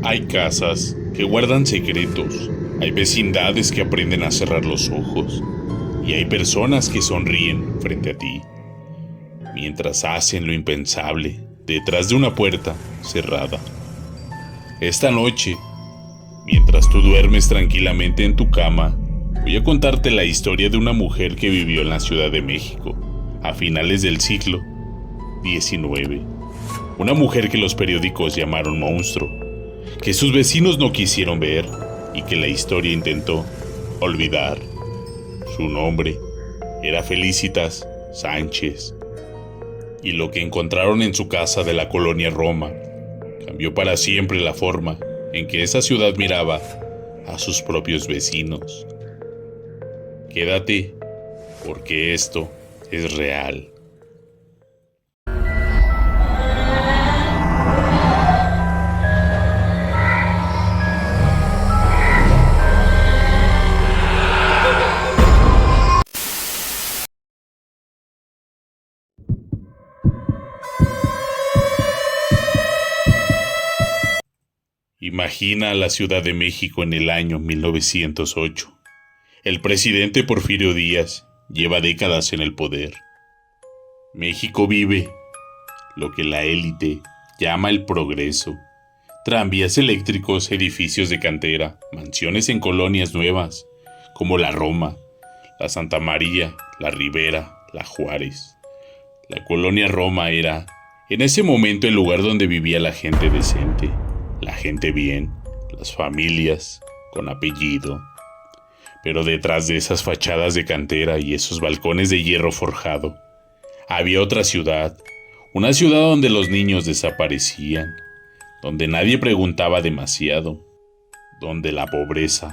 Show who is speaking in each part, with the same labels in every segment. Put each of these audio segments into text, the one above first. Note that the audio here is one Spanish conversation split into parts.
Speaker 1: Hay casas que guardan secretos, hay vecindades que aprenden a cerrar los ojos y hay personas que sonríen frente a ti mientras hacen lo impensable detrás de una puerta cerrada. Esta noche, mientras tú duermes tranquilamente en tu cama, voy a contarte la historia de una mujer que vivió en la Ciudad de México a finales del siglo XIX. Una mujer que los periódicos llamaron monstruo, que sus vecinos no quisieron ver y que la historia intentó olvidar. Su nombre era Felicitas Sánchez, y lo que encontraron en su casa de la colonia Roma cambió para siempre la forma en que esa ciudad miraba a sus propios vecinos. Quédate, porque esto es real. Imagina a la Ciudad de México en el año 1908. El presidente Porfirio Díaz lleva décadas en el poder. México vive lo que la élite llama el progreso. Tranvías eléctricos, edificios de cantera, mansiones en colonias nuevas, como la Roma, la Santa María, la Ribera, la Juárez. La colonia Roma era, en ese momento, el lugar donde vivía la gente decente, la gente bien, las familias con apellido. Pero detrás de esas fachadas de cantera y esos balcones de hierro forjado, había otra ciudad, una ciudad donde los niños desaparecían, donde nadie preguntaba demasiado, donde la pobreza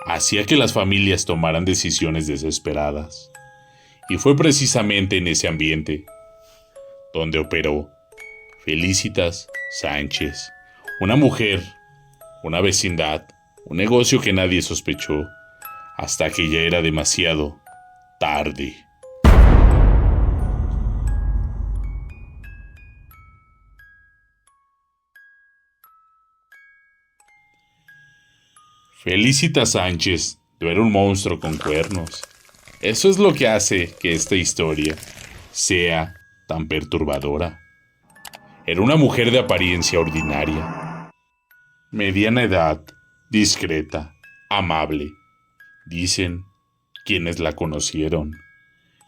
Speaker 1: hacía que las familias tomaran decisiones desesperadas. Y fue precisamente en ese ambiente donde operó Felicitas Sánchez, una mujer, una vecindad, un negocio que nadie sospechó, hasta que ya era demasiado tarde. Felicitas Sánchez no era un monstruo con cuernos. Eso es lo que hace que esta historia sea tan perturbadora. Era una mujer de apariencia ordinaria, mediana edad, discreta, amable. Dicen quienes la conocieron.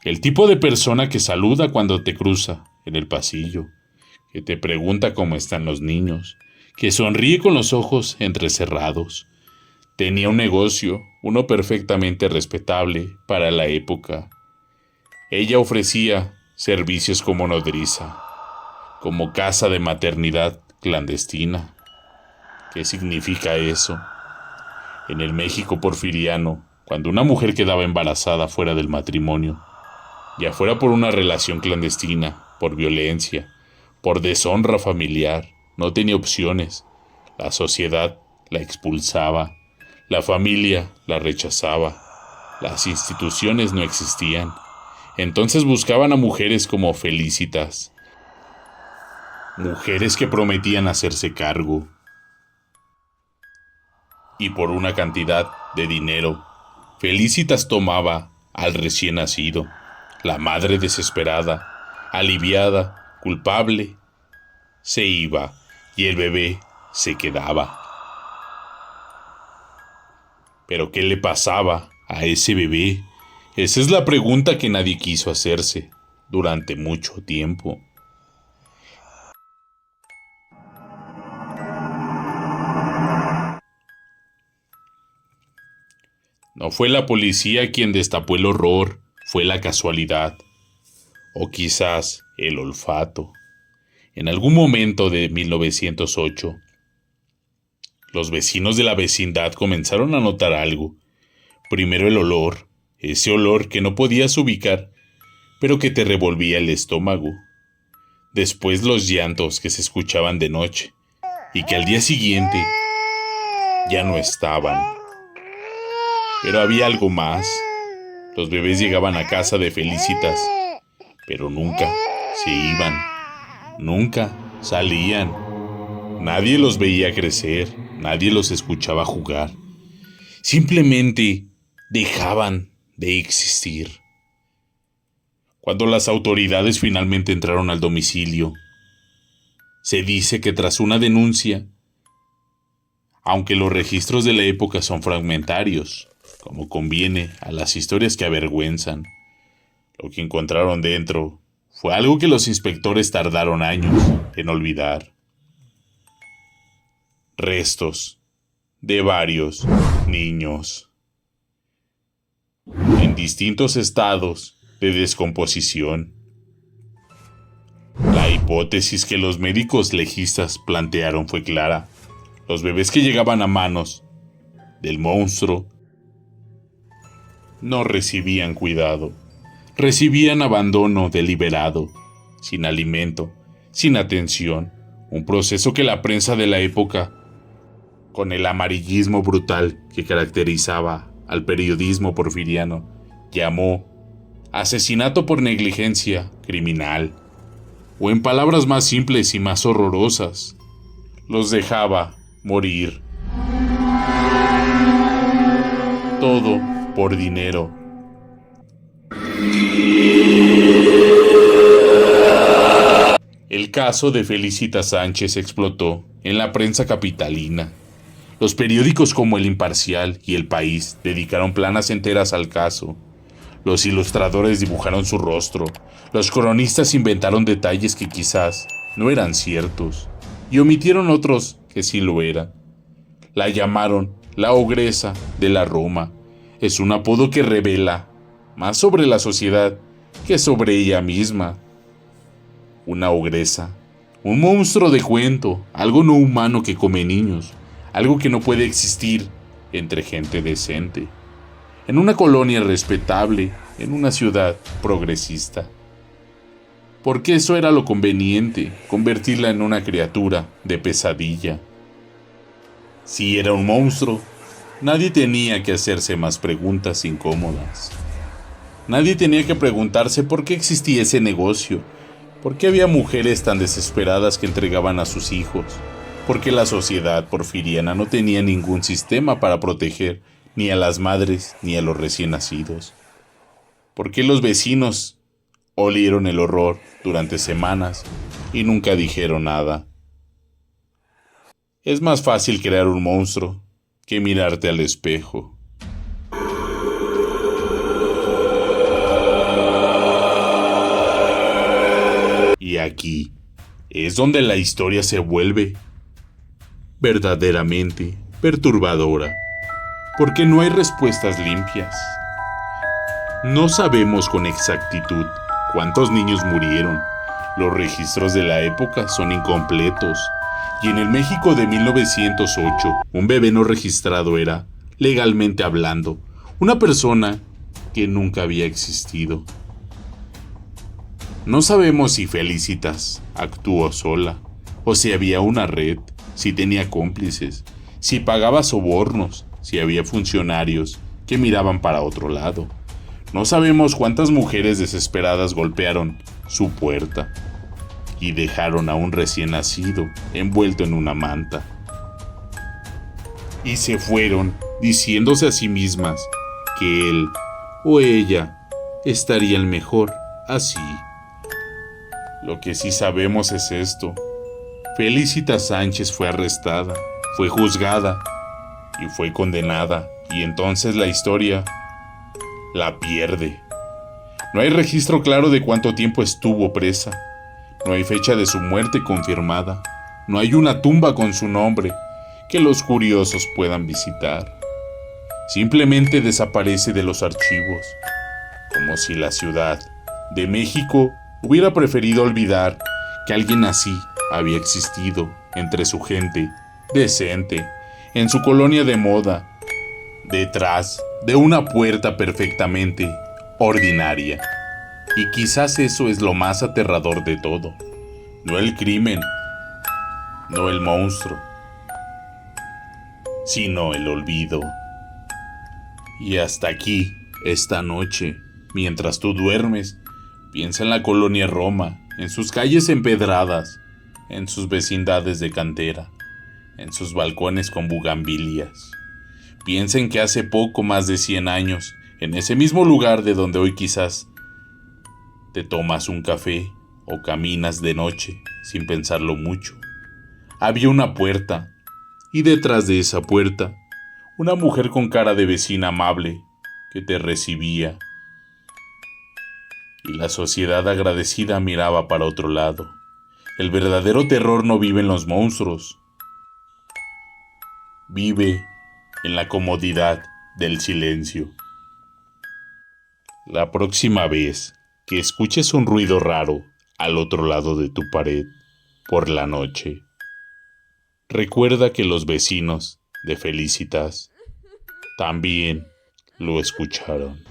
Speaker 1: El tipo de persona que saluda cuando te cruza en el pasillo, que te pregunta cómo están los niños, que sonríe con los ojos entrecerrados. Tenía un negocio, uno perfectamente respetable para la época. Ella ofrecía servicios como nodriza, como casa de maternidad clandestina. ¿Qué significa eso? En el México porfiriano, cuando una mujer quedaba embarazada fuera del matrimonio, ya fuera por una relación clandestina, por violencia, por deshonra familiar, no tenía opciones. La sociedad la expulsaba, la familia la rechazaba, las instituciones no existían. Entonces buscaban a mujeres como Felicitas, mujeres que prometían hacerse cargo, y por una cantidad de dinero, Felicitas tomaba al recién nacido, la madre desesperada, aliviada, culpable, se iba y el bebé se quedaba. ¿Pero qué le pasaba a ese bebé? Esa es la pregunta que nadie quiso hacerse durante mucho tiempo. No fue la policía quien destapó el horror, fue la casualidad, o quizás el olfato. En algún momento de 1908, los vecinos de la vecindad comenzaron a notar algo. Primero el olor, ese olor que no podías ubicar, pero que te revolvía el estómago. Después los llantos que se escuchaban de noche y que al día siguiente ya no estaban. Pero había algo más. Los bebés llegaban a casa de Felicitas, pero nunca se iban, nunca salían. Nadie los veía crecer, nadie los escuchaba jugar. Simplemente dejaban de existir. Cuando las autoridades finalmente entraron al domicilio, se dice que tras una denuncia, aunque los registros de la época son fragmentarios, como conviene a las historias que avergüenzan, lo que encontraron dentro fue algo que los inspectores tardaron años en olvidar. Restos de varios niños en distintos estados de descomposición. La hipótesis que los médicos legistas plantearon fue clara. Los bebés que llegaban a manos del monstruo no recibían cuidado, recibían abandono deliberado, sin alimento, sin atención, un proceso que la prensa de la época, con el amarillismo brutal que caracterizaba al periodismo porfiriano, llamó asesinato por negligencia criminal, o en palabras más simples y más horrorosas, los dejaba morir. Todo por dinero. El caso de Felicitas Sánchez explotó en la prensa capitalina. Los periódicos como El Imparcial y El País dedicaron planas enteras al caso. Los ilustradores dibujaron su rostro. Los cronistas inventaron detalles que quizás no eran ciertos y omitieron otros que sí lo eran. La llamaron la ogresa de la Roma. Es un apodo que revela más sobre la sociedad que sobre ella misma. Una ogresa, un monstruo de cuento, algo no humano que come niños, algo que no puede existir entre gente decente, en una colonia respetable, en una ciudad progresista. Porque eso era lo conveniente, convertirla en una criatura de pesadilla. Si era un monstruo, nadie tenía que hacerse más preguntas incómodas. Nadie tenía que preguntarse por qué existía ese negocio, por qué había mujeres tan desesperadas que entregaban a sus hijos, por qué la sociedad porfiriana no tenía ningún sistema para proteger ni a las madres ni a los recién nacidos, por qué los vecinos olieron el horror durante semanas y nunca dijeron nada. Es más fácil crear un monstruo que mirarte al espejo. Y aquí es donde la historia se vuelve verdaderamente perturbadora, porque no hay respuestas limpias. No sabemos con exactitud cuántos niños murieron. Los registros de la época son incompletos. Y en el México de 1908, un bebé no registrado era, legalmente hablando, una persona que nunca había existido. No sabemos si Felicitas actuó sola, o si había una red, si tenía cómplices, si pagaba sobornos, si había funcionarios que miraban para otro lado. No sabemos cuántas mujeres desesperadas golpearon su puerta y dejaron a un recién nacido envuelto en una manta. Y se fueron diciéndose a sí mismas que él o ella estarían mejor así. Lo que sí sabemos es esto: Felicitas Sánchez fue arrestada, fue juzgada y fue condenada, y entonces la historia la pierde. No hay registro claro de cuánto tiempo estuvo presa. No hay fecha de su muerte confirmada. No hay una tumba con su nombre que los curiosos puedan visitar. Simplemente desaparece de los archivos, como si la Ciudad de México hubiera preferido olvidar que alguien así había existido entre su gente decente, en su colonia de moda, detrás de una puerta perfectamente ordinaria. Y quizás eso es lo más aterrador de todo. No el crimen, no el monstruo, sino el olvido. Y hasta aquí, esta noche, mientras tú duermes, piensa en la colonia Roma, en sus calles empedradas, en sus vecindades de cantera, en sus balcones con bugambilias. Piensen que hace poco más de 100 años, en ese mismo lugar de donde hoy quizás te tomas un café o caminas de noche sin pensarlo mucho, había una puerta, y detrás de esa puerta, una mujer con cara de vecina amable que te recibía, y la sociedad agradecida miraba para otro lado. El verdadero terror no vive en los monstruos, vive en la comodidad del silencio. La próxima vez que escuches un ruido raro al otro lado de tu pared por la noche, recuerda que los vecinos de Felicitas también lo escucharon.